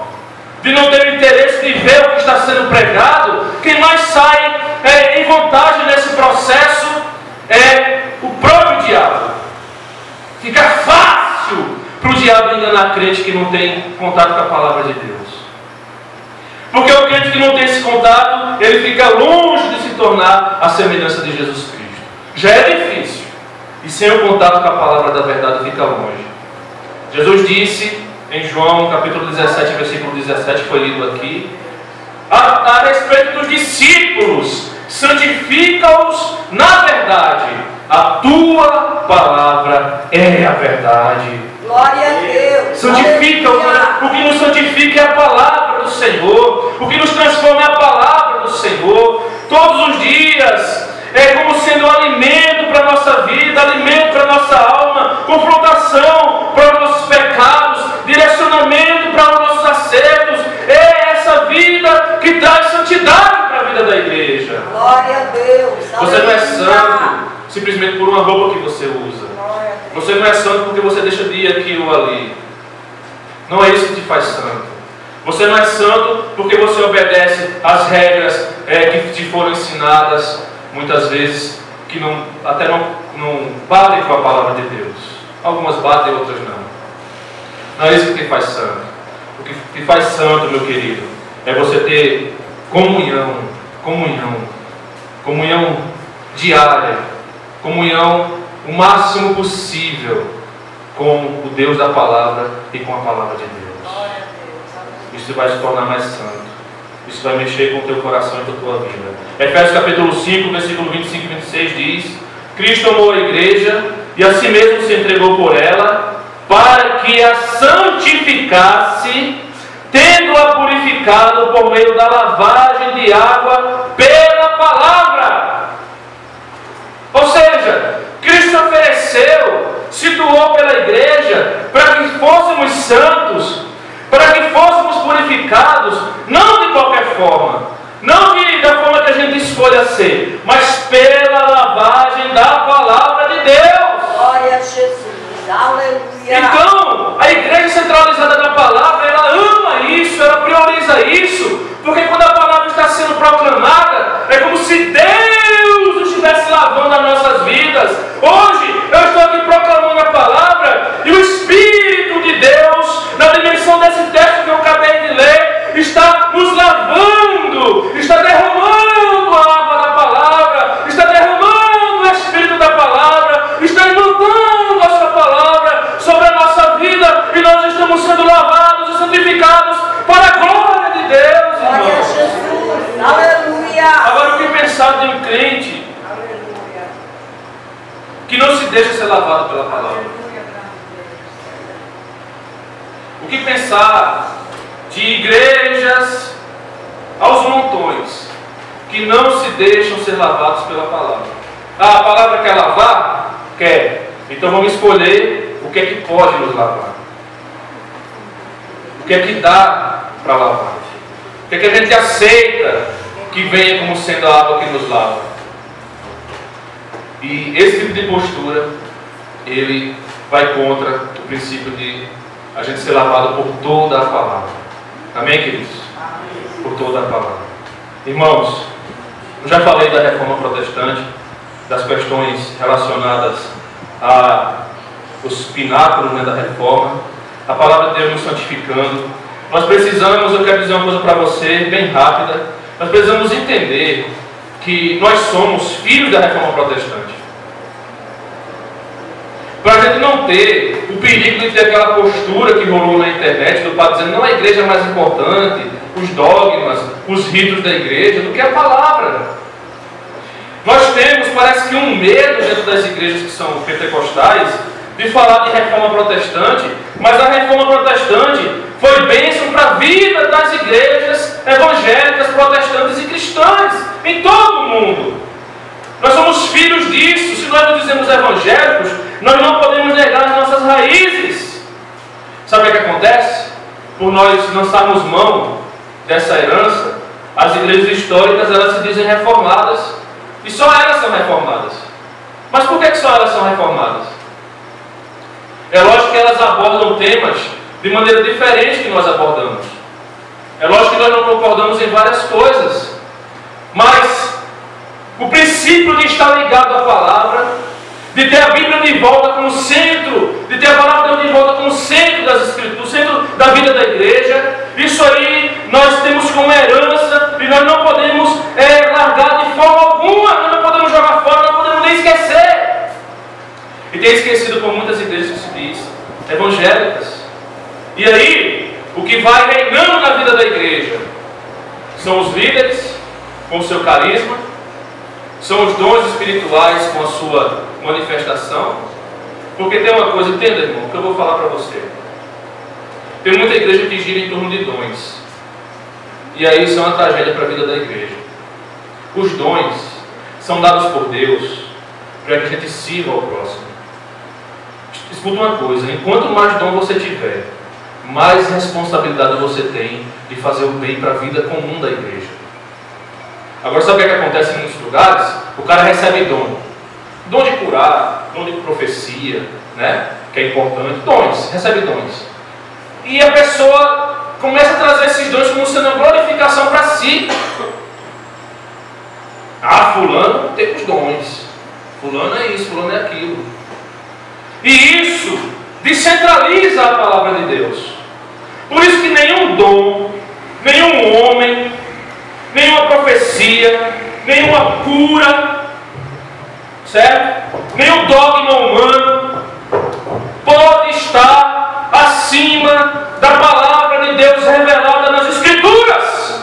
Speaker 1: de não ter o interesse de ver o que está sendo pregado, quem mais sai em vantagem nesse processo é o próprio diabo. Fica fácil para o diabo enganar crente que não tem contato com a palavra de Deus. Porque o crente que não tem esse contato, ele fica longe de se tornar a semelhança de Jesus Cristo. Já é difícil. E sem o contato com a palavra da verdade fica longe. Jesus disse em João capítulo 17, versículo 17, foi lido aqui, a respeito dos discípulos: santifica-os na verdade, a tua palavra é a verdade.
Speaker 2: Glória a Deus.
Speaker 1: Santifica-os. O que nos santifica é a palavra do Senhor. O que nos transforma é a palavra do Senhor. Todos os dias é como sendo um alimento para a nossa vida, alimento para a nossa alma, confrontação para os nossos pecados, direcionamento para os nossos acertos. É essa vida que traz santidade para a vida da igreja.
Speaker 2: Glória a Deus.
Speaker 1: Você não é santo simplesmente por uma roupa que você usa. Você não é santo porque você deixa de ir aqui ou ali. Não é isso que te faz santo. Você não é santo porque você obedece às regras que te foram ensinadas, muitas vezes, que até não batem com a palavra de Deus. Algumas batem, outras não. Não é isso que te faz santo. O que te faz santo, meu querido, é você ter comunhão diária, comunhão o máximo possível com o Deus da palavra e com a palavra de Deus. Isso vai se tornar mais santo. Isso vai mexer com o teu coração e com a tua vida. Efésios capítulo 5, versículo 25 e 26 diz: Cristo amou a igreja e a si mesmo se entregou por ela, para que a santificasse, tendo-a purificado por meio da lavagem de água pela palavra. Ou seja, Cristo ofereceu, se doou pela igreja para que fôssemos santos, para que fôssemos purificados, não de qualquer forma, não da forma que a gente escolha ser, mas pela lavagem da palavra de Deus.
Speaker 2: Glória a Jesus. Aleluia.
Speaker 1: Então, a igreja centralizada na palavra, ela ama isso, ela prioriza isso, porque quando a palavra está sendo proclamada, é como se Deus estivesse lavando as nossas vidas. Hoje, eu estou aqui proclamando a palavra, e o Espírito de Deus, na dimensão desse texto que eu acabei de ler, está nos lavando, está derramando a água da palavra, está derramando o Espírito da palavra, está imantando a sua palavra sobre a nossa vida, e nós estamos sendo lavados e santificados para a glória de Deus, irmãos.
Speaker 2: Glória a Jesus. Aleluia.
Speaker 1: Agora, o que pensar de um crente que não se deixa ser lavado pela palavra? O que pensar de igrejas aos montões que não se deixam ser lavados pela palavra? Ah, a palavra quer lavar? Quer. Então vamos escolher o que é que pode nos lavar. O que é que dá para lavar. O que é que a gente aceita que venha como sendo a água que nos lava. E esse tipo de postura, ele vai contra o princípio de a gente ser lavado por toda a palavra. Amém, queridos? Por toda a palavra. Irmãos, eu já falei da reforma protestante, das questões relacionadas aos pináculos, da reforma, a palavra de Deus nos santificando. Nós precisamos, eu quero dizer uma coisa para você, bem rápida, nós precisamos entender que nós somos filhos da Reforma Protestante. Para a gente não ter o perigo de ter aquela postura que rolou na internet do padre dizendo não, a igreja é mais importante, os dogmas, os ritos da igreja, do que a palavra. Nós temos, parece que um medo dentro das igrejas que são pentecostais de falar de reforma protestante, mas a reforma protestante foi bênção para a vida das igrejas evangélicas, protestantes e cristãs em todo o mundo. Nós somos filhos disso. Se nós não dizemos evangélicos, nós não podemos negar as nossas raízes. Sabe o que acontece? Por nós lançarmos mão dessa herança, as igrejas históricas elas se dizem reformadas e só elas são reformadas. Mas por que só elas são reformadas? É lógico que elas abordam temas de maneira diferente que nós abordamos. É lógico que nós não concordamos em várias coisas, mas o princípio de estar ligado à palavra, de ter a Bíblia de volta como centro, de ter a palavra de Deus de volta como centro das Escrituras, centro da vida da igreja, isso aí nós temos como herança e nós não podemos largar de forma alguma, nós não podemos jogar fora, não podemos nem esquecer. E tem esquecido por muitas igrejas que se diz evangélicas. E aí, o que vai reinando na vida da igreja são os líderes com o seu carisma, são os dons espirituais com a sua manifestação. Porque tem uma coisa, entenda, irmão, que eu vou falar para você. Tem muita igreja que gira em torno de dons. E aí isso é uma tragédia para a vida da igreja. Os dons são dados por Deus para que a gente sirva ao próximo. Escuta uma coisa, enquanto mais dom você tiver, mais responsabilidade você tem de fazer o bem para a vida comum da igreja. Agora, sabe o que acontece em muitos lugares? O cara recebe dom. Dom de curar, dom de profecia, né? Que é importante. Dons, recebe dons. E a pessoa começa a trazer esses dons como sendo uma glorificação para si. Ah, fulano tem os dons. Fulano é isso, fulano é aquilo. E isso descentraliza a palavra de Deus. Por isso que nenhum dom, nenhum homem, nenhuma profecia, nenhuma cura, certo? Nenhum dogma humano pode estar acima da palavra de Deus revelada nas Escrituras.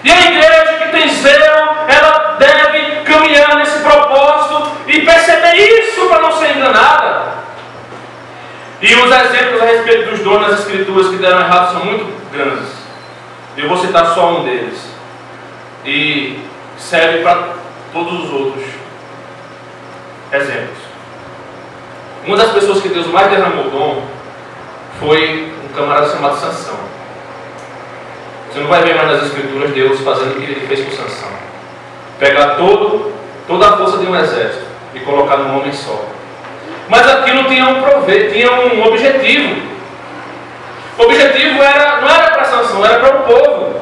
Speaker 1: E a igreja que tem zelo, ela deve caminhar nesse propósito e perceber isso para não ser enganada. E os exemplos a respeito dos dons nas Escrituras que deram errado são muito grandes. Eu vou citar só um deles. E serve para todos os outros exemplos. Uma das pessoas que Deus mais derramou dom foi um camarada chamado Sansão. Você não vai ver mais nas Escrituras Deus fazendo o que ele fez com Sansão. Pegar toda a força de um exército e colocar num homem só. Mas aquilo tinha um proveito, tinha um objetivo. O objetivo não era para Sansão, era para o povo.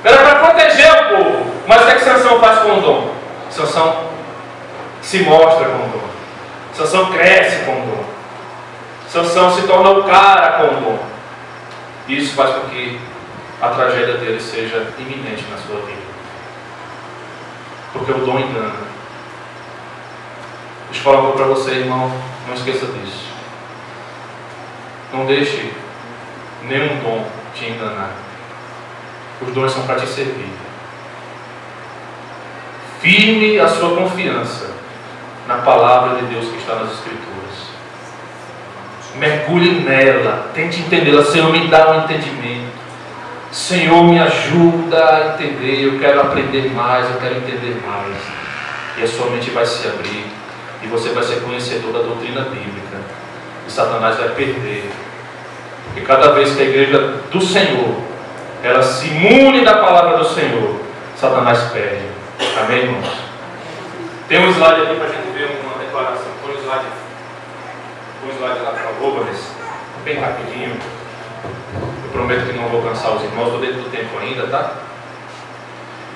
Speaker 1: Era para proteger o povo. Mas o que é que Sansão faz com o dom? Sansão se mostra com o dom. Sansão cresce com o dom. Sansão se torna o cara com o dom. E isso faz com que a tragédia dele seja iminente na sua vida. Porque o dom engana. Deixa eu falar uma coisa para você, irmão. Não esqueça disso. Não deixe nenhum dom te enganar. Os dons são para te servir. Firme a sua confiança na palavra de Deus que está nas Escrituras. Mergulhe nela. Tente entendê-la. Senhor, me dá um entendimento. Senhor, me ajuda a entender. Eu quero aprender mais. Eu quero entender mais. E a sua mente vai se abrir. E você vai ser conhecedor da doutrina bíblica. E Satanás vai perder. Porque cada vez que a igreja do Senhor ela se imune da palavra do Senhor, Satanás perde. Amém, irmãos? Tem um slide aqui para a gente ver uma declaração. Põe o slide lá, por favor, Vanessa. Bem rapidinho. Eu prometo que não vou cansar os irmãos, estou dentro do tempo ainda, tá?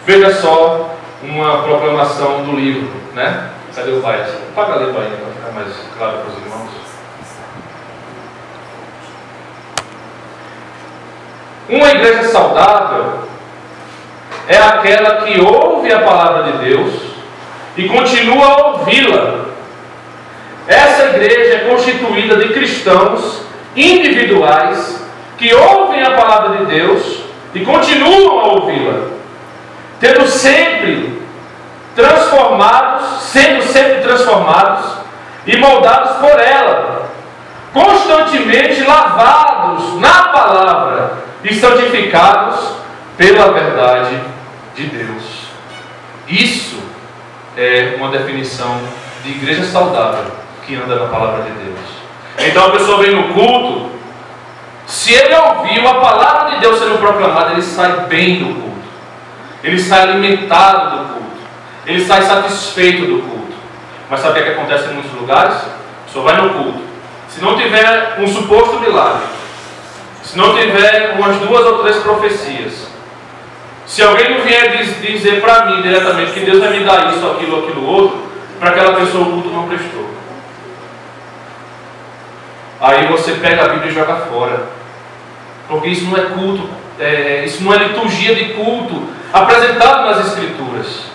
Speaker 1: Veja só uma proclamação do livro, né? Cadê o pai? Paga ali, pai, para ficar mais claro para os irmãos. Uma igreja saudável é aquela que ouve a palavra de Deus e continua a ouvi-la. Essa igreja é constituída de cristãos individuais que ouvem a palavra de Deus e continuam a ouvi-la, tendo sempre transformados, sendo sempre transformados e moldados por ela, constantemente lavados na palavra e santificados pela verdade de Deus. Isso é uma definição de igreja saudável que anda na palavra de Deus. Então a pessoa vem no culto, se ele ouviu a palavra de Deus sendo proclamada, ele sai bem do culto, ele sai alimentado do culto, ele sai satisfeito do culto. Mas sabe o que acontece em muitos lugares? A pessoa vai no culto, se não tiver um suposto milagre, se não tiver umas 2 ou 3 profecias, se alguém não vier dizer para mim diretamente que Deus vai me dar isso, aquilo outro, para aquela pessoa o culto não prestou. Aí você pega a Bíblia e joga fora, porque isso não é culto, isso não é liturgia de culto apresentado nas Escrituras.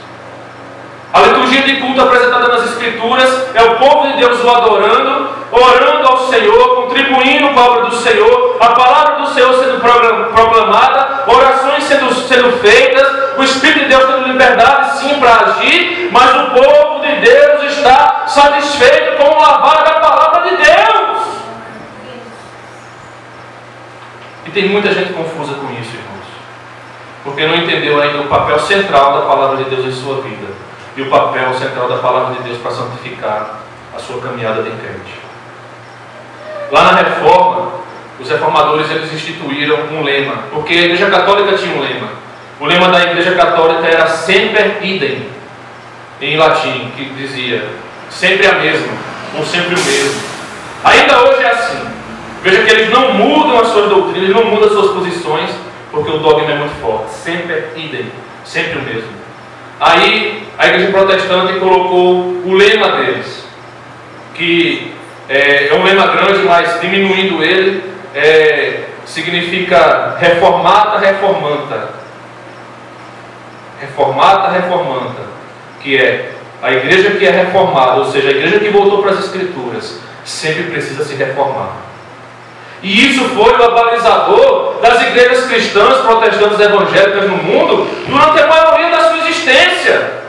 Speaker 1: A liturgia de culto apresentada nas Escrituras é o povo de Deus o adorando, orando ao Senhor, contribuindo com a obra do Senhor, a palavra do Senhor sendo proclamada, orações sendo feitas, o Espírito de Deus tendo liberdade sim para agir, mas o povo de Deus está satisfeito com o lavar da palavra de Deus. E tem muita gente confusa com isso, irmãos, porque não entendeu ainda o papel central da palavra de Deus em sua vida e o papel central da palavra de Deus para santificar a sua caminhada de crente. Lá na Reforma, os reformadores eles instituíram um lema, porque a Igreja Católica tinha um lema. O lema da Igreja Católica era Semper Idem, em latim, que dizia sempre a mesma, ou sempre o mesmo. Ainda hoje é assim. Veja que eles não mudam as suas doutrinas, eles não mudam as suas posições, porque o dogma é muito forte. Semper Idem, sempre o mesmo. Aí a Igreja Protestante colocou o lema deles, que é um lema grande, mas diminuindo ele, significa reformata, reformanta. Reformata, reformanta, que é a igreja que é reformada, ou seja, a igreja que voltou para as Escrituras, sempre precisa se reformar. E isso foi o abalizador das igrejas cristãs, protestantes evangélicas no mundo durante a maioria da sua existência.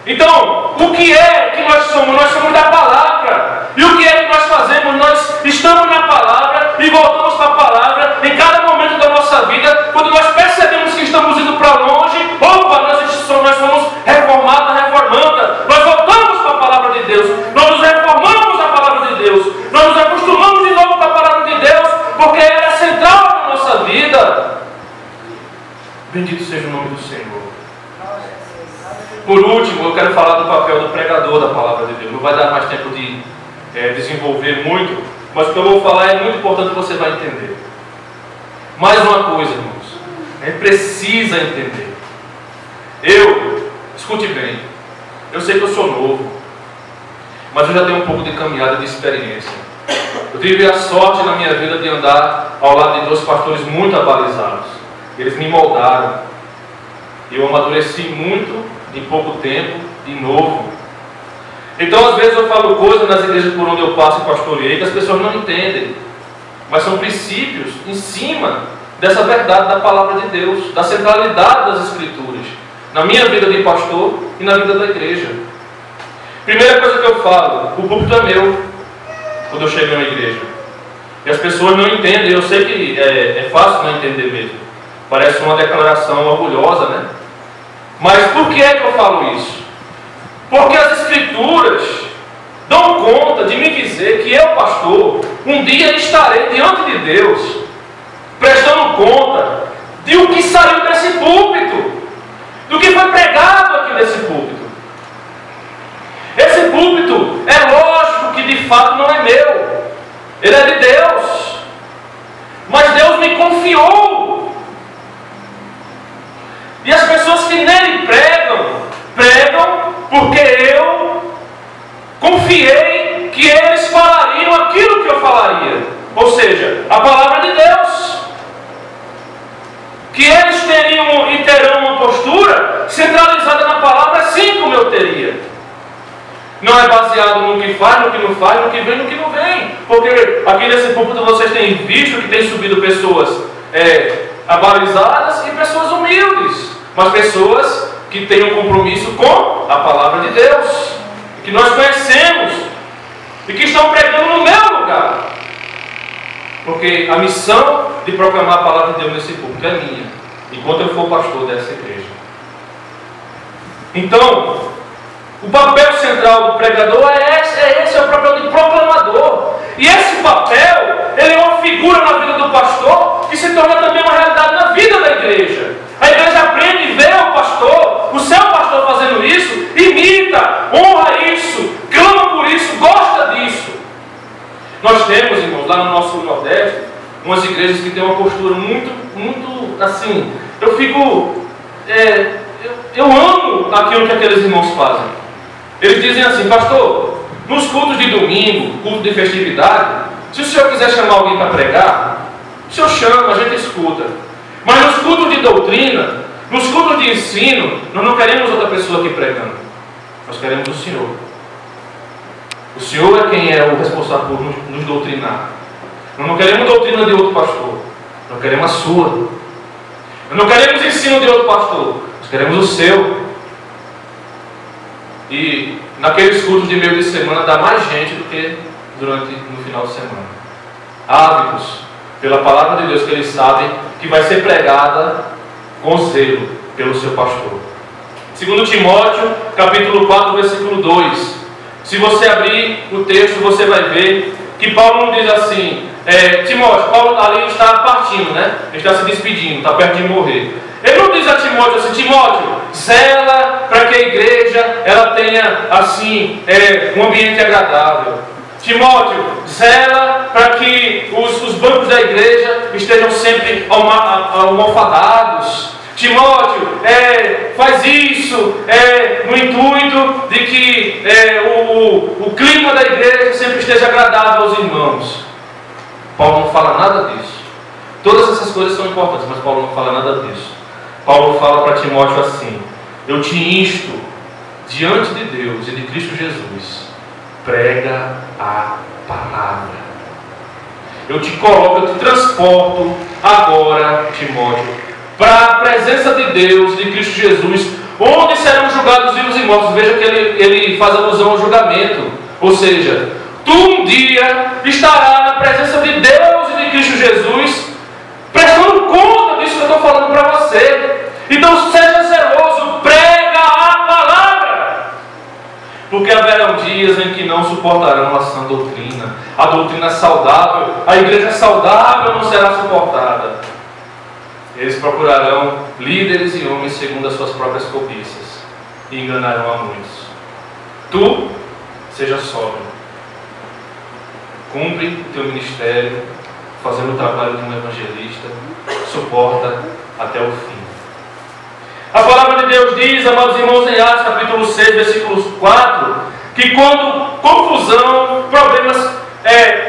Speaker 1: Então, o que é que nós somos? Nós somos da palavra. E o que é que nós fazemos? Nós estamos na palavra e voltamos para a palavra em cada momento da nossa vida. Quando nós percebemos que estamos indo para longe, opa, nós somos reformada, reformanda. Nós voltamos para a palavra de Deus. Nós nos reformamos na palavra de Deus. Nós nos acostumamos de novo com a palavra de Deus, porque ela é central na nossa vida. Bendito seja o nome do Senhor. Por último, eu quero falar do papel do pregador da palavra de Deus. Não vai dar mais tempo de desenvolver muito, mas o que eu vou falar é muito importante que você vai entender. Mais uma coisa, irmãos, a gente precisa entender. Escute bem, eu sei que eu sou novo, mas eu já tenho um pouco de caminhada, de experiência. Eu tive a sorte na minha vida de andar ao lado de 2 pastores muito abalizados. Eles me moldaram. Eu amadureci muito em pouco tempo, de novo. Então, às vezes eu falo coisas nas igrejas por onde eu passo e pastoreei que as pessoas não entendem. Mas são princípios em cima dessa verdade da palavra de Deus, da centralidade das Escrituras, na minha vida de pastor e na vida da igreja. Primeira coisa que eu falo, o púlpito é meu, quando eu chego na igreja. E as pessoas não entendem, eu sei que é fácil não entender mesmo. Parece uma declaração orgulhosa, né? Mas por que é que eu falo isso? Porque as Escrituras dão conta de me dizer que eu, pastor, um dia estarei diante de Deus, prestando conta de o que saiu desse púlpito, do que foi pregado aqui nesse púlpito. Esse púlpito, é lógico que de fato não é meu, ele é de Deus, mas Deus me confiou. E as pessoas que nele pregam porque eu confiei que eles falariam aquilo que eu falaria. Ou seja, a palavra de Deus. que eles teriam e terão uma postura centralizada na palavra, assim como eu teria. Não é baseado no que faz, no que não faz, no que vem, no que não vem. Porque aqui nesse púlpito vocês têm visto que tem subido pessoas abalizadas e pessoas humildes, mas pessoas que têm um compromisso com a palavra de Deus, que nós conhecemos e que estão pregando no meu lugar. Porque a missão de proclamar a palavra de Deus nesse púlpito é minha, enquanto eu for pastor dessa igreja. Então, o papel central do pregador é esse é o papel de proclamador. E esse papel, ele é uma figura na vida do pastor que se torna também uma realidade na vida da igreja. A igreja aprende, vê o seu pastor fazendo isso, imita, honra isso, clama por isso, gosta disso. Nós temos, irmãos, lá no nosso Nordeste, umas igrejas que têm uma postura muito assim. Eu amo aquilo que aqueles irmãos fazem. Eles dizem assim: pastor, nos cultos de domingo, culto de festividade, se o senhor quiser chamar alguém para pregar, o senhor chama, a gente escuta. Mas nos cultos de doutrina, nos cultos de ensino, nós não queremos outra pessoa aqui pregando. Nós queremos o Senhor. O Senhor é quem é o responsável por nos doutrinar. Nós não queremos doutrina de outro pastor. Nós queremos a sua. Nós não queremos ensino de outro pastor. Nós queremos o seu. E naqueles cultos de meio de semana dá mais gente do que no final de semana. Ávidos pela palavra de Deus, que eles sabem que vai ser pregada com zelo pelo seu pastor. 2 Timóteo, capítulo 4, versículo 2. Se você abrir o texto, você vai ver que Paulo não diz assim, Timóteo, Paulo ali está partindo, né? Ele está se despedindo, está perto de morrer. Ele não diz a Timóteo assim: Timóteo, zela para que a igreja ela tenha assim um ambiente agradável. Timóteo, zela para que os bancos da igreja estejam sempre almofadados. Timóteo, faz isso no intuito de que o clima da igreja sempre esteja agradável aos irmãos. Paulo não fala nada disso. Todas essas coisas são importantes, mas Paulo não fala nada disso. Paulo fala para Timóteo assim: eu te insto diante de Deus e de Cristo Jesus, prega a palavra. Eu te coloco, eu te transporto agora, Timóteo, para a presença de Deus, de Cristo Jesus, onde serão julgados vivos e mortos. Veja que ele faz alusão ao julgamento. Ou seja, tu um dia estará na presença de Deus e de Cristo Jesus, prestando conta disso que eu estou falando para você. Então seja zeloso, prega a palavra, porque haverão dias em que não suportarão a sã doutrina. A doutrina saudável, a igreja saudável não será suportada. Eles procurarão líderes e homens segundo as suas próprias cobiças e enganarão a muitos. Tu seja sóbrio, cumpre o teu ministério, fazendo o trabalho de um evangelista, suporta até o fim. A palavra de Deus diz, amados irmãos, em Atos capítulo 6, versículo 4, que quando confusão, problemas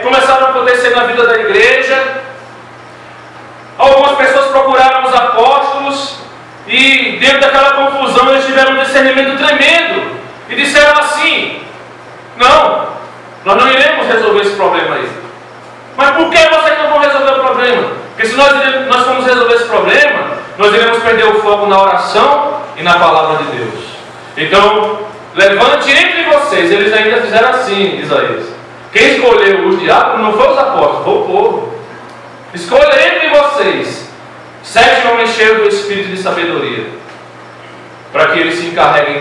Speaker 1: começaram a acontecer na vida da igreja, algumas pessoas procuraram os apóstolos e dentro daquela confusão eles tiveram um discernimento tremendo e disseram assim: não, nós não iremos resolver esse problema aí. Mas por que vocês não vão resolver o problema? Porque se nós formos resolver esse problema, nós iremos perder o foco na oração e na palavra de Deus. Então, levante entre vocês. Eles ainda fizeram assim, Isaías. Quem escolheu os diáconos não foi os apóstolos, foi o povo. Escolha entre vocês 7 homens cheios do Espírito de sabedoria, para que eles se encarreguem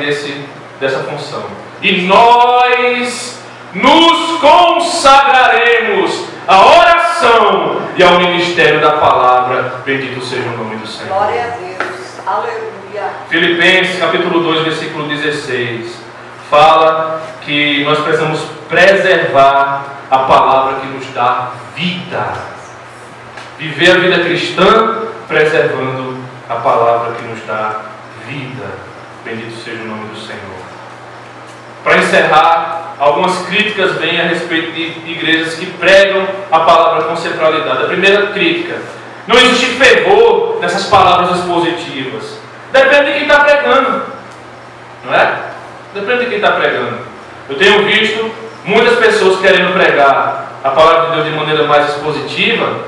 Speaker 1: dessa função. E nós nos consagraremos à oração e ao ministério da palavra. Bendito seja o nome do Senhor.
Speaker 2: Glória a Deus. Aleluia.
Speaker 1: Filipenses capítulo 2, versículo 16 fala que nós precisamos preservar a palavra que nos dá vida. Viver a vida cristã preservando a palavra que nos dá vida. Bendito seja o nome do Senhor. Para encerrar, algumas críticas vêm a respeito de igrejas que pregam a palavra com centralidade. A primeira crítica: não existe fervor valor nessas palavras expositivas? Depende de quem está pregando, não é? Depende de quem está pregando. Eu tenho visto muitas pessoas querendo pregar a palavra de Deus de maneira mais expositiva,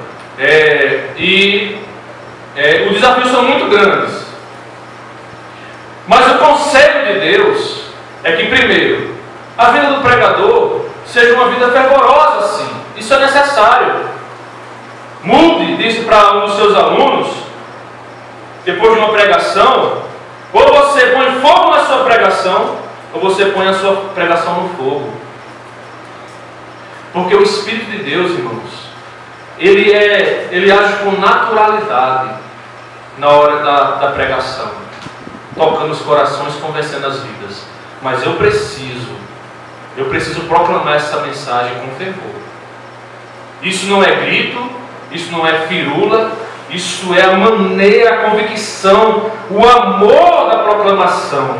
Speaker 1: os desafios são muito grandes. Mas o conselho de Deus é que, primeiro, a vida do pregador seja uma vida fervorosa, sim. Isso é necessário. Mude, disse para um dos seus alunos, depois de uma pregação, ou você põe fogo na sua pregação, ou você põe a sua pregação no fogo. Porque o Espírito de Deus, irmãos, ele age com naturalidade na hora da pregação, tocando os corações, convencendo as vidas. Mas eu preciso proclamar essa mensagem com fervor. Isso não é grito, isso não é firula, isso é a maneira, a convicção, o amor da proclamação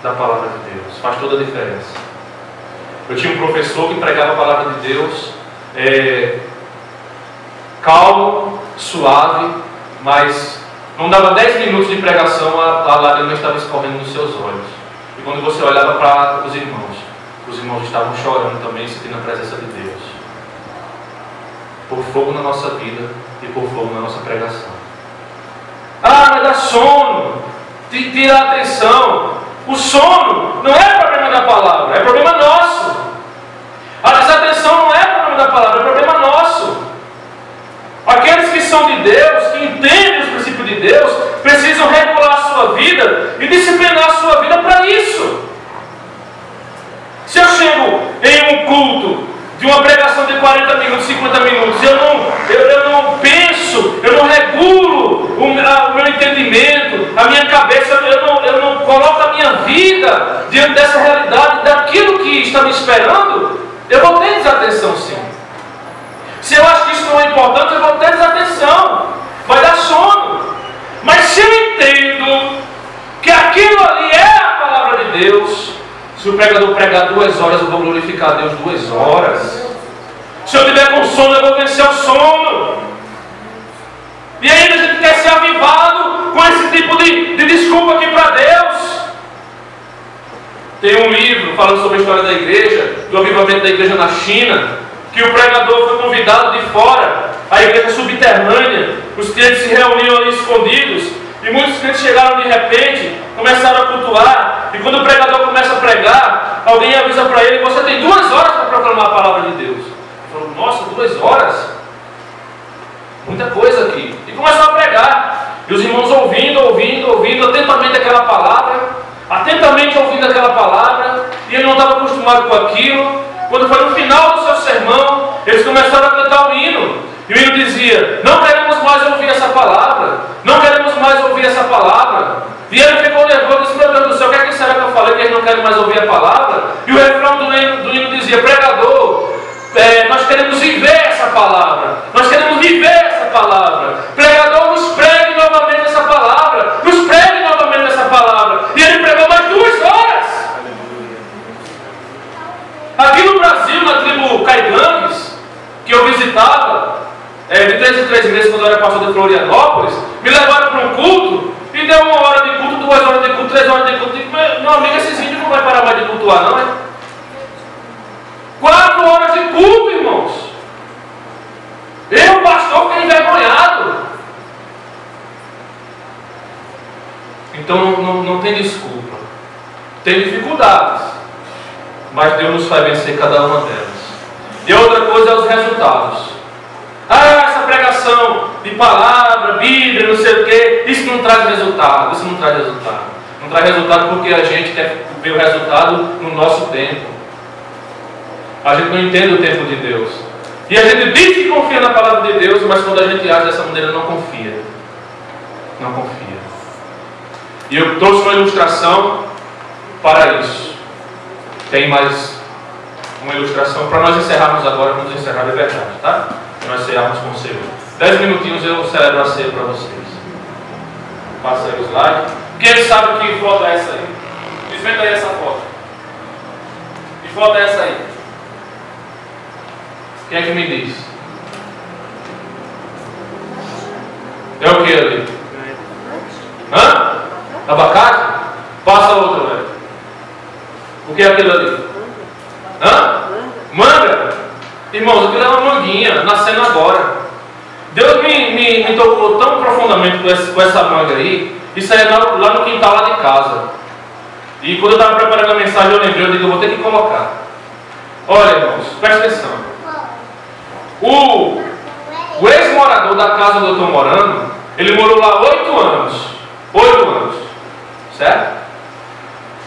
Speaker 1: da palavra de Deus. Faz toda a diferença. Eu tinha um professor que pregava a palavra de Deus, calmo, suave, mas não dava 10 minutos de pregação, a lágrima estava escorrendo nos seus olhos. E quando você olhava para os irmãos estavam chorando também, sentindo a presença de Deus. Por fogo na nossa vida e por fogo na nossa pregação. Mas dá sono, tira a atenção. O sono não é problema da palavra, é problema nosso. A desatenção não é problema da palavra, é problema nosso. Aqueles que são de Deus, que entendem os princípios de Deus, precisam regular a sua vida e disciplinar a sua vida para isso. Se eu chego em um culto de uma pregação de 40 minutos, 50 minutos, eu não penso, eu não regulo o meu entendimento, a minha cabeça, eu não coloco a minha vida diante dessa realidade, daquilo que está me esperando, eu vou ter desatenção, sim. Se eu acho que isso não é importante, eu vou ter desatenção, vai dar sono. Mas se eu entendo que aquilo ali é a palavra de Deus, se o pregador pregar 2 horas, eu vou glorificar a Deus 2 horas. Se eu tiver com sono, eu vou vencer o sono. E ainda a gente quer ser avivado com esse tipo de desculpa aqui para Deus. Tem um livro falando sobre a história da igreja, do avivamento da igreja na China, que o pregador foi convidado de fora, a igreja subterrânea, os crentes se reuniam ali escondidos, e muitos crentes chegaram de repente, começaram a cultuar, e quando o pregador começa a pregar, alguém avisa para ele: você tem 2 horas para proclamar a palavra de Deus. Ele falou: nossa, 2 horas? Muita coisa aqui. E começou a pregar, e os irmãos ouvindo atentamente aquela palavra, atentamente ouvindo aquela palavra, e ele não estava acostumado com aquilo. Quando foi no final do seu sermão, eles começaram a cantar o hino. E o hino dizia: não queremos mais ouvir essa palavra, não queremos mais ouvir essa palavra. E ele ficou nervoso e disse: meu Deus do céu, o que é que será que eu falei que eles não querem mais ouvir a palavra? E o refrão do hino dizia: pregador, nós queremos viver essa palavra, nós queremos viver essa palavra. Pregador, nos pregue novamente essa palavra, nos pregue novamente essa palavra. E ele pregou mais 2 horas. Aqui no Brasil, na tribo Caigangues, que eu visitava, de 3 em 3 meses, quando eu era pastor de Florianópolis, me levaram para um culto, e deu 1 hora de culto, 2 horas de culto, 3 horas de culto. E, meu amigo, esses índios não vai parar mais de cultuar, não é? 4 horas de culto, irmãos. Eu, pastor, fiquei envergonhado. Então não tem desculpa. Tem dificuldades, mas Deus nos faz vencer cada uma delas. E outra coisa é os resultados. Essa pregação de palavra, Bíblia, não sei o que, isso não traz resultado. Isso não traz resultado. Não traz resultado porque a gente quer ver o resultado no nosso tempo. A gente não entende o tempo de Deus. E a gente diz que confia na palavra de Deus, mas quando a gente age dessa maneira, não confia. Não confia. E eu trouxe uma ilustração para isso. Tem mais uma ilustração para nós encerrarmos agora. Vamos encerrar de verdade, tá? Para nós encerrarmos com o Senhor. 10 minutinhos eu celebro a ceia para vocês. Passa aí o slide. Quem sabe que foto é essa aí? Desvenda aí essa foto. Que foto é essa aí? Quem é que me diz? É o que ali? Hã? Abacate? Passa outro, velho. O que é aquilo ali? Hã? Manga? Irmãos, aquilo é uma manguinha, nascendo agora. Deus me tocou tão profundamente com essa manga aí. Isso aí é lá no quintal lá de casa. E quando eu estava preparando a mensagem, eu lembrei, eu digo, eu vou ter que colocar. Olha, irmãos, presta atenção. O ex-morador da casa onde eu estou morando, ele morou lá 8 anos. 8 anos. Certo?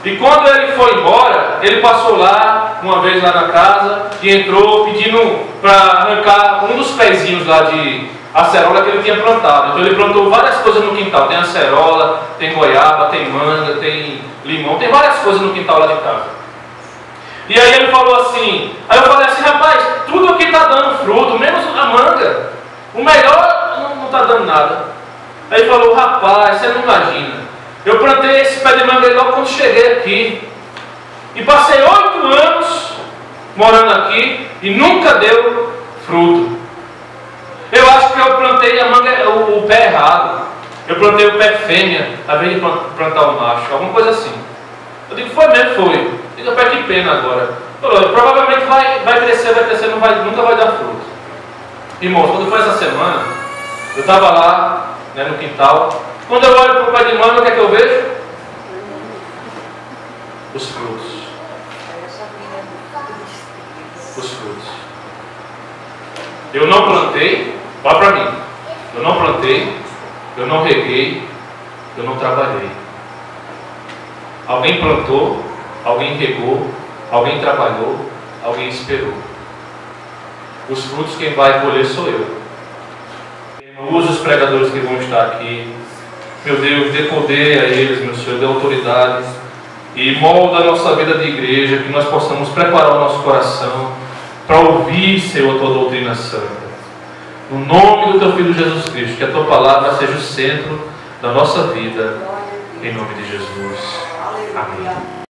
Speaker 1: E quando ele foi embora, ele passou lá, uma vez lá na casa, e entrou pedindo para arrancar um dos pezinhos lá de acerola que ele tinha plantado. Então ele plantou várias coisas no quintal. Tem acerola, tem goiaba, tem manga, tem limão, tem várias coisas no quintal lá de casa. E aí ele falou assim, aí eu falei assim, rapaz, tudo aqui está dando fruto, menos a manga. O melhor não está dando nada. Aí ele falou, rapaz, você não imagina. Eu plantei esse pé de manga logo quando cheguei aqui. E passei 8 anos morando aqui e nunca deu fruto. Eu acho que eu plantei a manga, o pé errado. Eu plantei o pé fêmea, ao invés de plantar o macho. Alguma coisa assim. Eu digo, foi mesmo, foi. Eu digo, que pena agora. Provavelmente vai crescer, nunca vai dar fruto. Irmãos, quando foi essa semana, eu estava lá, né, no quintal. Quando eu olho para o pé de manga, o que é que eu vejo? Os frutos. Os frutos. Eu não plantei, olha para mim. Eu não plantei, eu não reguei, eu não trabalhei. Alguém plantou, alguém regou, alguém trabalhou, alguém esperou. Os frutos quem vai colher sou eu. Use os pregadores que vão estar aqui. Meu Deus, dê poder a eles, meu Senhor, dê autoridade. E molda a nossa vida de igreja, que nós possamos preparar o nosso coração para ouvir, Senhor, a tua doutrina santa. No nome do teu Filho Jesus Cristo, que a tua palavra seja o centro da nossa vida. Em nome de Jesus. Amém.